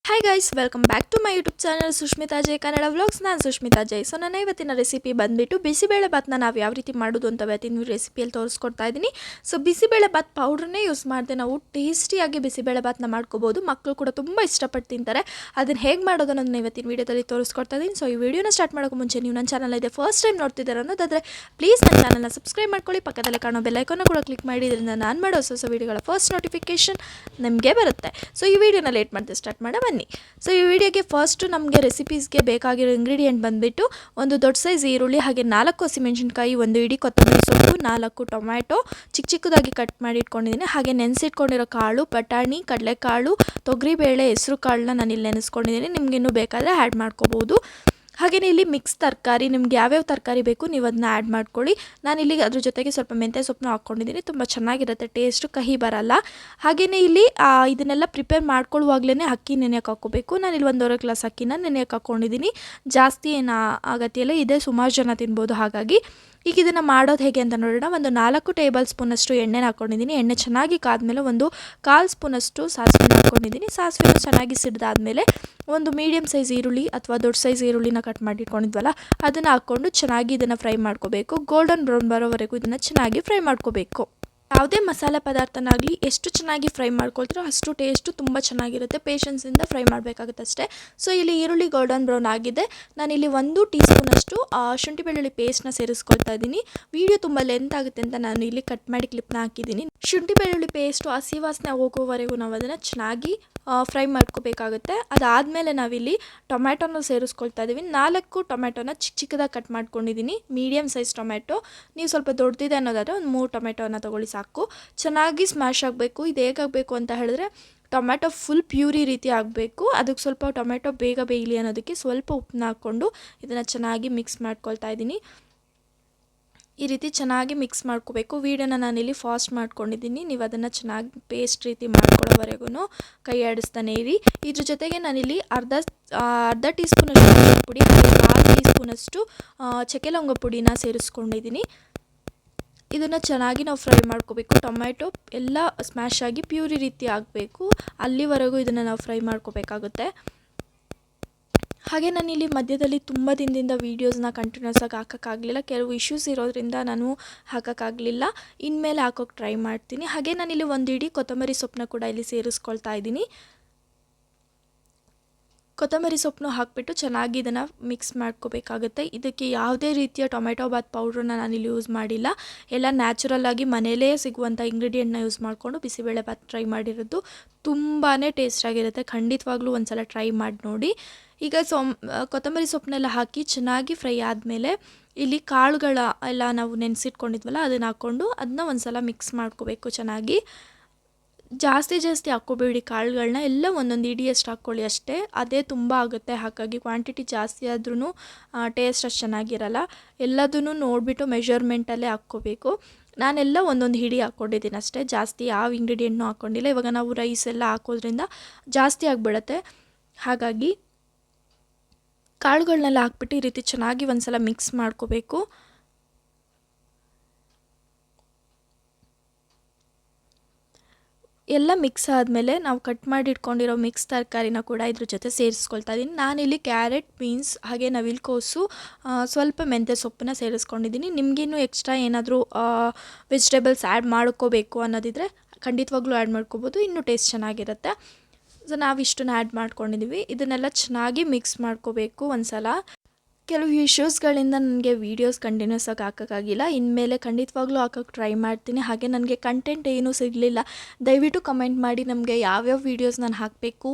Hi guys, welcome back to my YouTube channel Sushmita Jai Kannada vlogs. ನಾನು ಸುಷ್ಮಿತಾ ಜೈ. So ನನ್ನ ಇವತ್ತಿನ recipe ಬಂದುಬಿಟ್ಟು ಬಿಸಿಬೇಳೆ ಭಾತ್ನ ನಾವು ಯಾವ ರೀತಿ ಮಾಡೋದು ಅಂತ ಇವತ್ತಿನ ರೆಸಿಪಿಯಲ್ಲಿ ತೋರಿಸ್ಕೊಡ್ತಾ ಇದ್ದೀನಿ. ಸೊ ಬಿಸಿಬೇಳೆ ಭಾತ್ ಪೌಡ್ರನ್ನೇ ಯೂಸ್ ಮಾಡಿದೆ ನಾವು ಟೇಸ್ಟಿಯಾಗಿ ಬಿಸಿಬೇಳೆ ಭಾತ್ನ ಮಾಡ್ಕೋಬೋದು. ಮಕ್ಕಳು ಕೂಡ ತುಂಬ ಇಷ್ಟಪಟ್ಟು ತಿಂತಾರೆ. ಅದನ್ನು ಹೇಗೆ ಮಾಡೋದು ಅನ್ನೋದನ್ನ ಇವತ್ತಿನ ವೀಡಿಯೋದಲ್ಲಿ ತೋರಿಸ್ಕೊಡ್ತಾ ಇದ್ದೀನಿ. ಸೊ ಈ ವಿಡಿಯೋನ ಸ್ಟಾರ್ಟ್ ಮಾಡೋಕ್ಕೆ ಮುಂಚೆ ನೀವು ನನ್ನ ಚಾನಲ್ ಇದೆ ಫಸ್ಟ್ ಟೈಮ್ ನೋಡ್ತಿದ್ದಾರೆ ಅನ್ನೋದಾದರೆ ಪ್ಲೀಸ್ ನನ್ನ ಚಾನಲ್ನ ಸಬ್ಸ್ಕ್ರೈಬ್ ಮಾಡ್ಕೊಳ್ಳಿ. ಪಕ್ಕದಲ್ಲೇ ಕಾಣೋ ಬೆಲ್ಲೈಕನ್ನ ಕೂಡ ಕ್ಲಿಕ್ ಮಾಡಿ. ಇದರಿಂದ ನಾನು ಮಾಡೋ ಹೊಸ ವೀಡಿಯೋಗಳ ಫಸ್ಟ್ ನೋಟಿಫಿಕೇಶನ್ ನಿಮಗೆ ಬರುತ್ತೆ. ಸೊ ಈ ವಿಡಿಯೋನ ಲೇಟ್ ಮಾಡಿದೆ ಸ್ಟಾರ್ಟ್ ಮಾಡೋ ಬನ್ನಿ. ಸೊ ಈ ವಿಡಿಯೋಗೆ ಫಸ್ಟು ನಮಗೆ ರೆಸಿಪೀಸ್ಗೆ ಬೇಕಾಗಿರೋ ಇಂಗ್ರೀಡಿಯೆಂಟ್ ಬಂದುಬಿಟ್ಟು ಒಂದು ದೊಡ್ಡ ಸೈಜ್ ಈರುಳ್ಳಿ, ಹಾಗೆ 4 ಹಸಿಮೆಣಸಿನ್ಕಾಯಿ, ಒಂದು ಇಡೀ ಕೊತ್ತಂಬರಿ ಸೊಪ್ಪು, 4 ಟೊಮ್ಯಾಟೊ ಚಿಕ್ಕದಾಗಿ ಕಟ್ ಮಾಡಿ ಇಟ್ಕೊಂಡಿದ್ದೀನಿ. ಹಾಗೆ ನೆನೆಸಿಟ್ಕೊಂಡಿರೋ ಕಾಳು, ಬಟಾಣಿ, ಕಡಲೆಕಾಳು, ತೊಗರಿಬೇಳೆ, ಹೆಸರು ಕಾಳನ್ನ ನಾನು ಇಲ್ಲಿ ನೆನೆಸ್ಕೊಂಡಿದ್ದೀನಿ. ನಿಮಗಿನ್ನೂ ಬೇಕಾದರೆ ಆ್ಯಡ್ ಮಾಡ್ಕೋಬೋದು. ಹಾಗೆಯೇ ಇಲ್ಲಿ ಮಿಕ್ಸ್ ತರಕಾರಿ, ನಿಮ್ಗೆ ಯಾವ್ಯಾವ ತರಕಾರಿ ಬೇಕು ನೀವು ಅದನ್ನ ಆ್ಯಡ್ ಮಾಡ್ಕೊಳ್ಳಿ. ನಾನಿಲ್ಲಿ ಅದ್ರ ಜೊತೆಗೆ ಸ್ವಲ್ಪ ಮೆಂತ್ಯ ಸೊಪ್ಪನ್ನ ಹಾಕ್ಕೊಂಡಿದ್ದೀನಿ. ತುಂಬ ಚೆನ್ನಾಗಿರುತ್ತೆ, ಟೇಸ್ಟು ಕಹಿ ಬರಲ್ಲ. ಹಾಗೆಯೇ ಇಲ್ಲಿ ಇದನ್ನೆಲ್ಲ ಪ್ರಿಪೇರ್ ಮಾಡ್ಕೊಳ್ಳುವಾಗಲೇ ಅಕ್ಕಿ ನೆನೆಯೋಕೆ ಹಾಕ್ಕೋಬೇಕು. ನಾನಿಲ್ಲಿ 1.5 ಗ್ಲಾಸ್ ಅಕ್ಕಿನ ನೆನೆಯೋಕೆ ಹಾಕ್ಕೊಂಡಿದ್ದೀನಿ. ಜಾಸ್ತಿ ಏನು ಅಗತ್ಯ ಇದೆ, ಸುಮಾರು ಜನ ತಿನ್ಬೋದು. ಹಾಗಾಗಿ ಈಗ ಇದನ್ನು ಮಾಡೋದು ಹೇಗೆ ಅಂತ ನೋಡೋಣ. ಒಂದು 4 ಟೇಬಲ್ ಸ್ಪೂನಷ್ಟು ಎಣ್ಣೆನ ಹಾಕ್ಕೊಂಡಿದ್ದೀನಿ. ಎಣ್ಣೆ ಚೆನ್ನಾಗಿ ಕಾದ್ಮೇಲೆ ಒಂದು 1/4 ಸ್ಪೂನಷ್ಟು ಸಾಸಿವೆ ಹಾಕ್ಕೊಂಡಿದ್ದೀನಿ. ಸಾಸಿವೆ ಚೆನ್ನಾಗಿ ಸಿಡ್ದಾದ್ಮೇಲೆ ಒಂದು ಮೀಡಿಯಮ್ ಸೈಜ್ ಈರುಳ್ಳಿ ಅಥವಾ ದೊಡ್ಡ ಸೈಜ್ ಈರುಳ್ಳಿನ ಕಟ್ ಮಾಡಿ ಇಟ್ಕೊಂಡಿದ್ವಲ್ಲ ಅದನ್ನು ಹಾಕ್ಕೊಂಡು ಚೆನ್ನಾಗಿ ಇದನ್ನು ಫ್ರೈ ಮಾಡ್ಕೋಬೇಕು. ಗೋಲ್ಡನ್ ಬ್ರೌನ್ ಬರೋವರೆಗೂ ಇದನ್ನು ಚೆನ್ನಾಗಿ ಫ್ರೈ ಮಾಡ್ಕೋಬೇಕು. ಯಾವುದೇ ಮಸಾಲೆ ಪದಾರ್ಥನಾಗಲಿ ಎಷ್ಟು ಚೆನ್ನಾಗಿ ಫ್ರೈ ಮಾಡ್ಕೊಳ್ತೀರೋ ಅಷ್ಟು ಟೇಸ್ಟು ತುಂಬ ಚೆನ್ನಾಗಿರುತ್ತೆ. ಪೇಷನ್ಸಿಂದ ಫ್ರೈ ಮಾಡಬೇಕಾಗುತ್ತೆ ಅಷ್ಟೇ. ಸೊ ಇಲ್ಲಿ ಈರುಳ್ಳಿ ಗೋಲ್ಡನ್ ಬ್ರೌನ್ ಆಗಿದೆ. ನಾನಿಲ್ಲಿ 1 ಟೀ ಸ್ಪೂನಷ್ಟು ಶುಂಠಿ ಬೆಳ್ಳುಳ್ಳಿ ಪೇಸ್ಟ್ನ ಸೇರಿಸ್ಕೊಳ್ತಾ ಇದ್ದೀನಿ. ವಿಡಿಯೋ ತುಂಬ ಲೆಂತ್ ಆಗುತ್ತೆ ಅಂತ ನಾನು ಇಲ್ಲಿ ಕಟ್ ಮಾಡಿ ಕ್ಲಿಪ್ನ ಹಾಕಿದ್ದೀನಿ. ಶುಂಠಿ ಬೆಳ್ಳುಳ್ಳಿ ಪೇಸ್ಟು ಹಸಿ ವಾಸನೆ ಹೋಗೋವರೆಗೂ ನಾವು ಅದನ್ನು ಚೆನ್ನಾಗಿ ಫ್ರೈ ಮಾಡ್ಕೋಬೇಕಾಗುತ್ತೆ. ಅದಾದಮೇಲೆ ನಾವಿಲ್ಲಿ ಟೊಮ್ಯಾಟೊನ ಸೇರಿಸ್ಕೊಳ್ತಾ ಇದ್ದೀವಿ. 4 ಟೊಮ್ಯಾಟೊನ ಚಿಕ್ಕದಾಗಿ ಕಟ್ ಮಾಡ್ಕೊಂಡಿದ್ದೀನಿ. Medium size tomato. ನೀವು ಸ್ವಲ್ಪ ದೊಡ್ಡದಿದೆ ಅನ್ನೋದಾದರೆ ಒಂದು 3 ಟೊಮ್ಯಾಟೊನ ತೊಗೊಳ್ಳಿ ಸಾಕು. ಚೆನ್ನಾಗಿ ಸ್ಮ್ಯಾಶ್ ಆಗಬೇಕು. ಇದು ಹೇಗಾಗಬೇಕು ಅಂತ ಹೇಳಿದ್ರೆ ಟೊಮ್ಯಾಟೊ ಫುಲ್ ಪ್ಯೂರಿ ರೀತಿ ಆಗಬೇಕು. ಅದಕ್ಕೆ ಸ್ವಲ್ಪ ಟೊಮ್ಯಾಟೊ ಬೇಗ ಬೇಯಲಿ ಅನ್ನೋದಕ್ಕೆ ಸ್ವಲ್ಪ ಉಪ್ಪನ್ನ ಹಾಕ್ಕೊಂಡು ಇದನ್ನು ಚೆನ್ನಾಗಿ ಮಿಕ್ಸ್ ಮಾಡ್ಕೊಳ್ತಾ ಇದ್ದೀನಿ. ಈ ರೀತಿ ಚೆನ್ನಾಗಿ ಮಿಕ್ಸ್ ಮಾಡ್ಕೋಬೇಕು. ವೀಡಿಯೋನ ನಾನಿಲ್ಲಿ ಫಾಸ್ಟ್ ಮಾಡ್ಕೊಂಡಿದ್ದೀನಿ. ನೀವು ಅದನ್ನು ಚೆನ್ನಾಗಿ ಪೇಸ್ಟ್ ರೀತಿ ಮಾಡ್ಕೊಳ್ಳೋವರೆಗೂ ಕೈ ಆಡಿಸ್ತಾನೆ ಇರಿ. ಇದ್ರ ಜೊತೆಗೆ ನಾನಿಲ್ಲಿ ಅರ್ಧ ಟೀ ಸ್ಪೂನಷ್ಟು ಅರಿಶಿನ ಪುಡಿ, ಹಾಗೆ 1/4 ಟೀ ಸ್ಪೂನಷ್ಟು ಚಕ್ಕೆ ಲವಂಗ ಪುಡಿನ ಸೇರಿಸ್ಕೊಂಡಿದ್ದೀನಿ. ಇದನ್ನು ಚೆನ್ನಾಗಿ ನಾವು ಫ್ರೈ ಮಾಡ್ಕೋಬೇಕು. ಟೊಮ್ಯಾಟೊ ಎಲ್ಲ ಸ್ಮ್ಯಾಶ್ ಆಗಿ ಪ್ಯೂರಿ ರೀತಿ ಆಗಬೇಕು. ಅಲ್ಲಿವರೆಗೂ ಇದನ್ನು ನಾವು ಫ್ರೈ ಮಾಡ್ಕೋಬೇಕಾಗುತ್ತೆ. ಹಾಗೆ ನಾನಿಲ್ಲಿ ಮಧ್ಯದಲ್ಲಿ ತುಂಬ ದಿನದಿಂದ ವೀಡಿಯೋಸ್ನ ಕಂಟಿನ್ಯೂಸ್ ಆಗಿ ಹಾಕೋಕ್ಕಾಗಲಿಲ್ಲ. ಕೆಲವು ಇಶ್ಯೂಸ್ ಇರೋದ್ರಿಂದ ನಾನು ಹಾಕೋಕ್ಕಾಗಲಿಲ್ಲ. ಇನ್ಮೇಲೆ ಹಾಕೋಕ್ಕೆ ಟ್ರೈ ಮಾಡ್ತೀನಿ. ಹಾಗೆ ನಾನಿಲ್ಲಿ ಒಂದು ಇಡೀ ಕೊತ್ತಂಬರಿ ಸೊಪ್ಪನ್ನ ಕೂಡ ಇಲ್ಲಿ ಸೇರಿಸ್ಕೊಳ್ತಾ ಇದ್ದೀನಿ. ಕೊತ್ತಂಬರಿ ಸೊಪ್ಪನ್ನು ಹಾಕಿಬಿಟ್ಟು ಚೆನ್ನಾಗಿ ಇದನ್ನು ಮಿಕ್ಸ್ ಮಾಡ್ಕೋಬೇಕಾಗುತ್ತೆ. ಇದಕ್ಕೆ ಯಾವುದೇ ರೀತಿಯ ಟೊಮೆಟೊ ಬಾತ್ ಪೌಡ್ರನ್ನ ನಾನಿಲ್ಲಿ ಯೂಸ್ ಮಾಡಿಲ್ಲ. ಎಲ್ಲ ನ್ಯಾಚುರಲ್ಲಾಗಿ ಮನೆಯಲ್ಲೇ ಸಿಗುವಂಥ ಇಂಗ್ರೀಡಿಯೆಂಟ್ನ ಯೂಸ್ ಮಾಡಿಕೊಂಡು ಬಿಸಿಬೇಳೆ ಬಾತ್ ಟ್ರೈ ಮಾಡಿರೋದು. ತುಂಬಾ ಟೇಸ್ಟಾಗಿರುತ್ತೆ. ಖಂಡಿತವಾಗ್ಲೂ ಒಂದು ಸಲ ಟ್ರೈ ಮಾಡಿ ನೋಡಿ. ಈಗ ಕೊತ್ತಂಬರಿ ಸೊಪ್ಪನ್ನೆಲ್ಲ ಹಾಕಿ ಚೆನ್ನಾಗಿ ಫ್ರೈ ಆದಮೇಲೆ ಇಲ್ಲಿ ಕಾಳುಗಳ ಎಲ್ಲ ನಾವು ನೆನೆಸಿಟ್ಕೊಂಡಿದ್ವಲ್ಲ ಅದನ್ನು ಹಾಕ್ಕೊಂಡು ಅದನ್ನ ಒಂದು ಸಲ ಮಿಕ್ಸ್ ಮಾಡ್ಕೋಬೇಕು ಚೆನ್ನಾಗಿ. ಜಾಸ್ತಿ ಹಾಕ್ಕೋಬೇಡಿ ಕಾಳುಗಳನ್ನ, ಎಲ್ಲ ಒಂದೊಂದು ಇಡಿಯಷ್ಟು ಹಾಕ್ಕೊಳ್ಳಿ ಅಷ್ಟೇ. ಅದೇ ತುಂಬ ಆಗುತ್ತೆ. ಹಾಗಾಗಿ ಕ್ವಾಂಟಿಟಿ ಜಾಸ್ತಿ ಆದ್ರೂ ಟೇಸ್ಟ್ ಅಷ್ಟು ಚೆನ್ನಾಗಿರಲ್ಲ. ಎಲ್ಲದನ್ನು ನೋಡಿಬಿಟ್ಟು ಮೆಷರ್ಮೆಂಟಲ್ಲೇ ಹಾಕ್ಕೋಬೇಕು. ನಾನೆಲ್ಲ ಒಂದೊಂದು ಹಿಡಿ ಹಾಕ್ಕೊಂಡಿದ್ದೀನಿ ಅಷ್ಟೇ. ಜಾಸ್ತಿ ಯಾವ ಇಂಗ್ರೀಡಿಯೆಂಟ್ನೂ ಹಾಕ್ಕೊಂಡಿಲ್ಲ. ಇವಾಗ ನಾವು ರೈಸ್ ಎಲ್ಲ ಹಾಕೋದ್ರಿಂದ ಜಾಸ್ತಿ ಆಗಿಬಿಡುತ್ತೆ. ಹಾಗಾಗಿ ಕಾಳುಗಳನ್ನೆಲ್ಲ ಹಾಕ್ಬಿಟ್ಟು ಈ ರೀತಿ ಚೆನ್ನಾಗಿ ಒಂದು ಸಲ ಮಿಕ್ಸ್ ಮಾಡ್ಕೋಬೇಕು. ಎಲ್ಲ ಮಿಕ್ಸ್ ಆದಮೇಲೆ ನಾವು ಕಟ್ ಮಾಡಿ ಇಟ್ಕೊಂಡಿರೋ ಮಿಕ್ಸ್ ತರಕಾರಿನ ಕೂಡ ಇದ್ರ ಜೊತೆ ಸೇರಿಸ್ಕೊಳ್ತಾ ಇದ್ದೀನಿ. ನಾನಿಲ್ಲಿ ಕ್ಯಾರೆಟ್, ಬೀನ್ಸ್, ಹಾಗೆ ನವಿಲುಕೋಸು, ಸ್ವಲ್ಪ ಮೆಂತ್ಯ ಸೊಪ್ಪನ್ನ ಸೇರಿಸ್ಕೊಂಡಿದ್ದೀನಿ. ನಿಮಗಿನ್ನೂ ಎಕ್ಸ್ಟ್ರಾ ಏನಾದರೂ ವೆಜಿಟೇಬಲ್ಸ್ ಆ್ಯಡ್ ಮಾಡ್ಕೋಬೇಕು ಅನ್ನೋದಿದ್ರೆ ಖಂಡಿತವಾಗ್ಲೂ ಆ್ಯಡ್ ಮಾಡ್ಕೋಬೋದು. ಇನ್ನೂ ಟೇಸ್ಟ್ ಚೆನ್ನಾಗಿರುತ್ತೆ. ಸೊ ನಾವಿಷ್ಟನ್ನು ಆ್ಯಡ್ ಮಾಡ್ಕೊಂಡಿದ್ದೀವಿ. ಇದನ್ನೆಲ್ಲ ಚೆನ್ನಾಗಿ ಮಿಕ್ಸ್ ಮಾಡ್ಕೋಬೇಕು ಒಂದು ಸಲ. ಕೆಲವು ಇಶ್ಯೂಸ್ಗಳಿಂದ ನನಗೆ ವೀಡಿಯೋಸ್ ಕಂಟಿನ್ಯೂಸ್ ಆಗಿ ಹಾಕೋಕ್ಕಾಗಿಲ್ಲ. ಇನ್ಮೇಲೆ ಖಂಡಿತವಾಗ್ಲೂ ಹಾಕೋಕ್ಕೆ ಟ್ರೈ ಮಾಡ್ತೀನಿ. ಹಾಗೆ ನನಗೆ ಕಂಟೆಂಟ್ ಏನೂ ಸಿಗಲಿಲ್ಲ. ದಯವಿಟ್ಟು ಕಮೆಂಟ್ ಮಾಡಿ ನಮಗೆ ಯಾವ್ಯಾವ ವೀಡಿಯೋಸ್ ನಾನು ಹಾಕಬೇಕು,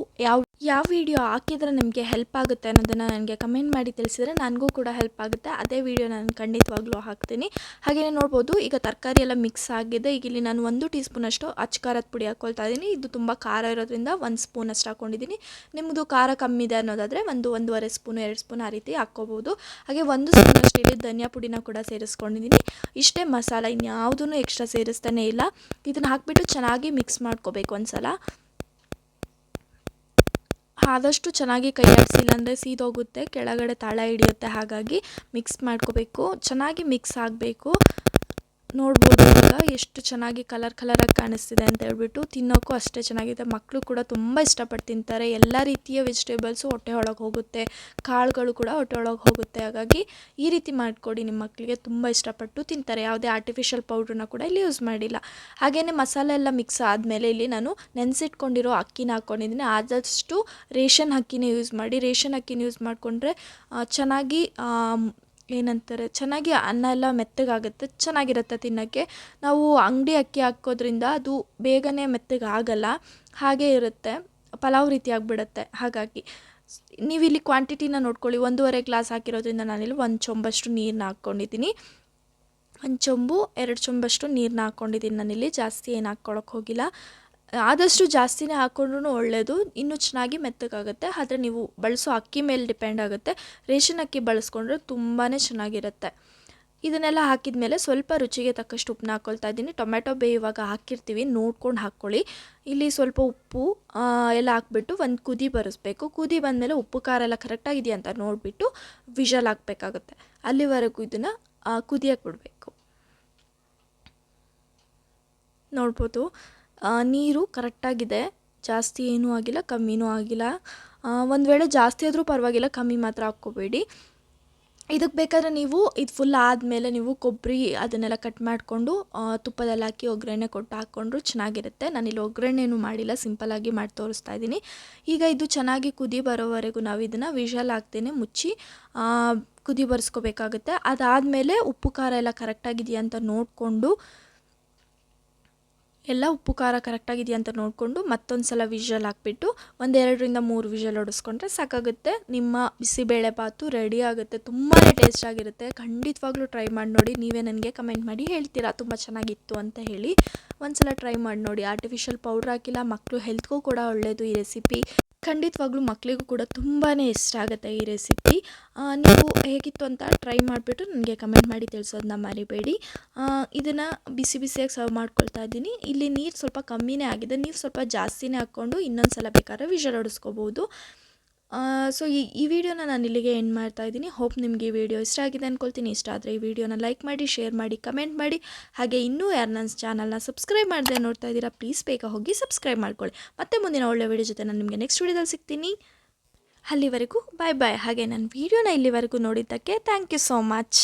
ಯಾವ ವಿಡಿಯೋ ಹಾಕಿದರೆ ನಿಮಗೆ ಹೆಲ್ಪ್ ಆಗುತ್ತೆ ಅನ್ನೋದನ್ನು ನನಗೆ ಕಮೆಂಟ್ ಮಾಡಿ ತಿಳಿಸಿದರೆ ನನಗೂ ಕೂಡ ಹೆಲ್ಪ್ ಆಗುತ್ತೆ. ಅದೇ ವಿಡಿಯೋ ನಾನು ಖಂಡಿತವಾಗ್ಲೂ ಹಾಕ್ತೀನಿ. ಹಾಗೆಯೇ ನೋಡ್ಬೋದು ಈಗ ತರಕಾರಿ ಎಲ್ಲ ಮಿಕ್ಸ್ ಆಗಿದೆ. ಈಗ ಇಲ್ಲಿ ನಾನು 1 ಟೀ ಸ್ಪೂನಷ್ಟು ಅಚ್ಚ ಪುಡಿ ಹಾಕ್ಕೊಳ್ತಾ ಇದ್ದೀನಿ. ಇದು ತುಂಬ ಖಾರ ಇರೋದ್ರಿಂದ 1 ಸ್ಪೂನಷ್ಟು ಹಾಕ್ಕೊಂಡಿದ್ದೀನಿ. ನಿಮ್ಮದು ಖಾರ ಕಮ್ಮಿ ಇದೆ ಅನ್ನೋದಾದರೆ 1-1.5 ಸ್ಪೂನು 2 ಸ್ಪೂನ್ ಆ ರೀತಿ ಹಾಕ್ಕೋಬೋದು. ಹಾಗೆ 1 ಸ್ಪೂನಷ್ಟು ಇಲ್ಲಿ ಧನಿಯಾ ಪುಡಿನ ಕೂಡ ಸೇರಿಸ್ಕೊಂಡಿದ್ದೀನಿ. ಇಷ್ಟೇ ಮಸಾಲ, ಇನ್ಯಾವುದೂ ಎಕ್ಸ್ಟ್ರಾ ಸೇರಿಸ್ತಾನೆ ಇಲ್ಲ. ಇದನ್ನು ಹಾಕಿಬಿಟ್ಟು ಚೆನ್ನಾಗಿ ಮಿಕ್ಸ್ ಮಾಡ್ಕೋಬೇಕು ಒಂದು ಸಲ. ಆದಷ್ಟು ಚೆನ್ನಾಗಿ ಕೈ ಆಡಿಸಿಲ್ಲ ಅಂದರೆ ಸೀದೋಗುತ್ತೆ, ಕೆಳಗಡೆ ತಳ ಹಿಡಿಯುತ್ತೆ. ಹಾಗಾಗಿ ಮಿಕ್ಸ್ ಮಾಡ್ಕೋಬೇಕು. ಚೆನ್ನಾಗಿ ಮಿಕ್ಸ್ ಆಗಬೇಕು. ನೋಡ್ಬೋದು ಇವಾಗ ಎಷ್ಟು ಚೆನ್ನಾಗಿ ಕಲರಾಗಿ ಕಾಣಿಸ್ತಿದೆ ಅಂತ ಹೇಳ್ಬಿಟ್ಟು. ತಿನ್ನೋಕ್ಕೂ ಅಷ್ಟೇ ಚೆನ್ನಾಗಿದೆ. ಮಕ್ಕಳು ಕೂಡ ತುಂಬ ಇಷ್ಟಪಟ್ಟು ತಿಂತಾರೆ. ಎಲ್ಲ ರೀತಿಯ ವೆಜಿಟೇಬಲ್ಸು ಹೊಟ್ಟೆ ಒಳಗೆ ಹೋಗುತ್ತೆ, ಕಾಳುಗಳು ಕೂಡ ಹೊಟ್ಟೆ ಒಳಗೆ ಹೋಗುತ್ತೆ. ಹಾಗಾಗಿ ಈ ರೀತಿ ಮಾಡಿಕೊಡಿ, ನಿಮ್ಮ ಮಕ್ಕಳಿಗೆ ತುಂಬ ಇಷ್ಟಪಟ್ಟು ತಿಂತಾರೆ. ಯಾವುದೇ ಆರ್ಟಿಫಿಷಿಯಲ್ ಪೌಡ್ರನ್ನ ಕೂಡ ಇಲ್ಲಿ ಯೂಸ್ ಮಾಡಿಲ್ಲ. ಹಾಗೆಯೇ ಮಸಾಲೆ ಎಲ್ಲ ಮಿಕ್ಸ್ ಆದಮೇಲೆ ಇಲ್ಲಿ ನಾನು ನೆನೆಸಿಟ್ಕೊಂಡಿರೋ ಅಕ್ಕಿನ ಹಾಕ್ಕೊಂಡಿದ್ದೀನಿ. ಆದಷ್ಟು ರೇಷನ್ ಅಕ್ಕಿನೇ ಯೂಸ್ ಮಾಡಿ. ರೇಷನ್ ಅಕ್ಕಿನ ಯೂಸ್ ಮಾಡಿಕೊಂಡ್ರೆ ಚೆನ್ನಾಗಿ ಏನಂತಾರೆ, ಚೆನ್ನಾಗಿ ಅನ್ನ ಎಲ್ಲ ಮೆತ್ತಗಾಗುತ್ತೆ, ಚೆನ್ನಾಗಿರುತ್ತೆ ತಿನ್ನೋಕ್ಕೆ. ನಾವು ಅಂಗಡಿ ಅಕ್ಕಿ ಹಾಕೋದ್ರಿಂದ ಅದು ಬೇಗನೆ ಮೆತ್ತಗೆ ಆಗಲ್ಲ, ಹಾಗೇ ಇರುತ್ತೆ, ಪಲಾವ್ ರೀತಿ ಆಗಿಬಿಡುತ್ತೆ. ಹಾಗಾಗಿ ನೀವಿಲ್ಲಿ ಕ್ವಾಂಟಿಟಿನ ನೋಡ್ಕೊಳ್ಳಿ. 1.5 ಗ್ಲಾಸ್ ಹಾಕಿರೋದ್ರಿಂದ ನಾನಿಲ್ಲಿ 1 ಚೊಂಬಷ್ಟು ನೀರನ್ನ ಹಾಕ್ಕೊಂಡಿದ್ದೀನಿ. 1 ಚೊಂಬು 2 ಚೊಂಬಷ್ಟು ನೀರನ್ನ ಹಾಕ್ಕೊಂಡಿದ್ದೀನಿ ನಾನಿಲ್ಲಿ. ಜಾಸ್ತಿ ಏನು ಹಾಕ್ಕೊಳಕ್ಕೆ ಹೋಗಿಲ್ಲ. ಆದಷ್ಟು ಜಾಸ್ತಿನೇ ಹಾಕ್ಕೊಂಡ್ರೂ ಒಳ್ಳೆಯದು, ಇನ್ನೂ ಚೆನ್ನಾಗಿ ಮೆತ್ತಗಾಗುತ್ತೆ. ಆದರೆ ನೀವು ಬಳಸೋ ಅಕ್ಕಿ ಮೇಲೆ ಡಿಪೆಂಡ್ ಆಗುತ್ತೆ. ರೇಷನ್ ಅಕ್ಕಿ ಬಳಸ್ಕೊಂಡ್ರೆ ತುಂಬಾ ಚೆನ್ನಾಗಿರುತ್ತೆ. ಇದನ್ನೆಲ್ಲ ಹಾಕಿದ ಮೇಲೆ ಸ್ವಲ್ಪ ರುಚಿಗೆ ತಕ್ಕಷ್ಟು ಉಪ್ಪನ್ನ ಹಾಕ್ಕೊಳ್ತಾ ಇದ್ದೀನಿ. ಟೊಮೆಟೊ ಬೇಯುವಾಗ ಹಾಕಿರ್ತೀವಿ, ನೋಡ್ಕೊಂಡು ಹಾಕ್ಕೊಳ್ಳಿ. ಇಲ್ಲಿ ಸ್ವಲ್ಪ ಉಪ್ಪು ಎಲ್ಲ ಹಾಕ್ಬಿಟ್ಟು ಒಂದು ಕುದಿ ಬರಿಸ್ಬೇಕು. ಕುದಿ ಬಂದಮೇಲೆ ಉಪ್ಪು ಖಾರ ಎಲ್ಲ ಕರೆಕ್ಟಾಗಿದೆಯಾ ಅಂತ ನೋಡಿಬಿಟ್ಟು ವಿಷಲ್ ಹಾಕಬೇಕಾಗುತ್ತೆ. ಅಲ್ಲಿವರೆಗೂ ಇದನ್ನು ಕುದಿಯಕ್ಕೆ ಬಿಡಬೇಕು. ನೋಡ್ಬೋದು ನೀರು ಕರೆಕ್ಟಾಗಿದೆ, ಜಾಸ್ತಿ ಏನೂ ಆಗಿಲ್ಲ, ಕಮ್ಮಿನೂ ಆಗಿಲ್ಲ. ಒಂದು ವೇಳೆ ಜಾಸ್ತಿ ಆದರೂ ಪರವಾಗಿಲ್ಲ, ಕಮ್ಮಿ ಮಾತ್ರ ಹಾಕ್ಕೋಬೇಡಿ. ಇದಕ್ಕೆ ಬೇಕಾದರೆ ನೀವು ಇದು ಫುಲ್ ಆದಮೇಲೆ ನೀವು ಕೊಬ್ಬರಿ ಅದನ್ನೆಲ್ಲ ಕಟ್ ಮಾಡಿಕೊಂಡು ತುಪ್ಪದಲ್ಲಿ ಹಾಕಿ ಒಗ್ಗರಣೆ ಕೊಟ್ಟು ಹಾಕ್ಕೊಂಡ್ರು ಚೆನ್ನಾಗಿರುತ್ತೆ. ನಾನಿಲ್ಲಿ ಒಗ್ಗರಣೆನೂ ಮಾಡಿಲ್ಲ, ಸಿಂಪಲ್ಲಾಗಿ ಮಾಡಿ ತೋರಿಸ್ತಾ ಇದ್ದೀನಿ. ಈಗ ಇದು ಚೆನ್ನಾಗಿ ಕುದಿ ಬರೋವರೆಗೂ ನಾವು ಇದನ್ನು ವಿಷಲ್ ಹಾಕ್ತೇನೆ ಮುಚ್ಚಿ ಕುದಿ ಬರೆಸ್ಕೋಬೇಕಾಗುತ್ತೆ. ಅದಾದಮೇಲೆ ಉಪ್ಪು ಖಾರ ಎಲ್ಲ ಕರೆಕ್ಟಾಗಿದೆಯಾ ಅಂತ ನೋಡಿಕೊಂಡು ಉಪ್ಪು ಖಾರ ಕರೆಕ್ಟಾಗಿದೆಯಾ ಅಂತ ನೋಡಿಕೊಂಡು ಮತ್ತೊಂದು ಸಲ ವಿಷಲ್ ಹಾಕ್ಬಿಟ್ಟು 2-3 ವಿಷಲ್ ಹೊಡಿಸ್ಕೊಂಡ್ರೆ ಸಾಕಾಗುತ್ತೆ. ನಿಮ್ಮ ಬಿಸಿಬೇಳೆ ಬಾತು ರೆಡಿ ಆಗುತ್ತೆ. ತುಂಬಾ ಟೇಸ್ಟ್ ಆಗಿರುತ್ತೆ. ಖಂಡಿತವಾಗ್ಲೂ ಟ್ರೈ ಮಾಡಿ ನೋಡಿ. ನೀವೇ ನನಗೆ ಕಮೆಂಟ್ ಮಾಡಿ ಹೇಳ್ತೀರಾ ತುಂಬ ಚೆನ್ನಾಗಿತ್ತು ಅಂತ ಹೇಳಿ. ಒಂದು ಸಲ ಟ್ರೈ ಮಾಡಿ ನೋಡಿ. ಆರ್ಟಿಫಿಷಿಯಲ್ ಪೌಡ್ರ್ ಹಾಕಿಲ್ಲ, ಮಕ್ಕಳು ಹೆಲ್ತ್ಗೂ ಕೂಡ ಒಳ್ಳೆಯದು ಈ ರೆಸಿಪಿ. ಖಂಡಿತವಾಗ್ಲೂ ಮಕ್ಕಳಿಗೂ ಕೂಡ ತುಂಬಾ ಇಷ್ಟ ಆಗುತ್ತೆ ಈ ರೆಸಿಪಿ. ನೀವು ಹೇಗಿತ್ತು ಅಂತ ಟ್ರೈ ಮಾಡಿಬಿಟ್ಟು ನನಗೆ ಕಮೆಂಟ್ ಮಾಡಿ ತಿಳಿಸೋದನ್ನ ಮರಿಬೇಡಿ. ಇದನ್ನು ಬಿಸಿಯಾಗಿ ಸರ್ವ್ ಮಾಡ್ಕೊಳ್ತಾ ಇದ್ದೀನಿ. ಇಲ್ಲಿ ನೀರು ಸ್ವಲ್ಪ ಕಮ್ಮಿನೇ ಆಗಿದೆ, ನೀವು ಸ್ವಲ್ಪ ಜಾಸ್ತಿನೇ ಹಾಕ್ಕೊಂಡು ಇನ್ನೊಂದು ಸಲ ಬೇಕಾದ್ರೆ ವಿಷಲ್ ಹೊಡಿಸ್ಕೋಬೋದು. ಸೊ ಈ ವಿಡಿಯೋನ ನಾನು ಇಲ್ಲಿಗೆ ಎಂಡ್ ಮಾಡ್ತಾ ಇದ್ದೀನಿ. ಹೋಪ್ ನಿಮಗೆ ಈ ವಿಡಿಯೋ ಇಷ್ಟ ಆಗಿದೆ ಅಂದ್ಕೊಳ್ತೀನಿ. ಇಷ್ಟ ಆದರೆ ಈ ವಿಡಿಯೋನ ಲೈಕ್ ಮಾಡಿ, ಶೇರ್ ಮಾಡಿ, ಕಮೆಂಟ್ ಮಾಡಿ. ಹಾಗೆ ಇನ್ನೂ ಯಾರು ನನ್ನ ಚಾನಲ್ನ ಸಬ್ಸ್ಕ್ರೈಬ್ ಮಾಡದೆ ನೋಡ್ತಾ ಇದ್ದೀರಾ, ಪ್ಲೀಸ್ ಬೇಗ ಹೋಗಿ ಸಬ್ಸ್ಕ್ರೈಬ್ ಮಾಡ್ಕೊಳ್ಳಿ. ಮತ್ತೆ ಮುಂದಿನ ಒಳ್ಳೆ ವಿಡಿಯೋ ಜೊತೆ ನಾನು ನಿಮಗೆ ನೆಕ್ಸ್ಟ್ ವಿಡಿಯೋದಲ್ಲಿ ಸಿಗ್ತೀನಿ. ಅಲ್ಲಿವರೆಗೂ ಬಾಯ್ ಬಾಯ್. ಹಾಗೆ ನನ್ನ ವಿಡಿಯೋನ ಇಲ್ಲಿವರೆಗೂ ನೋಡಿದ್ದಕ್ಕೆ ಥ್ಯಾಂಕ್ ಯು ಸೋ ಮಚ್.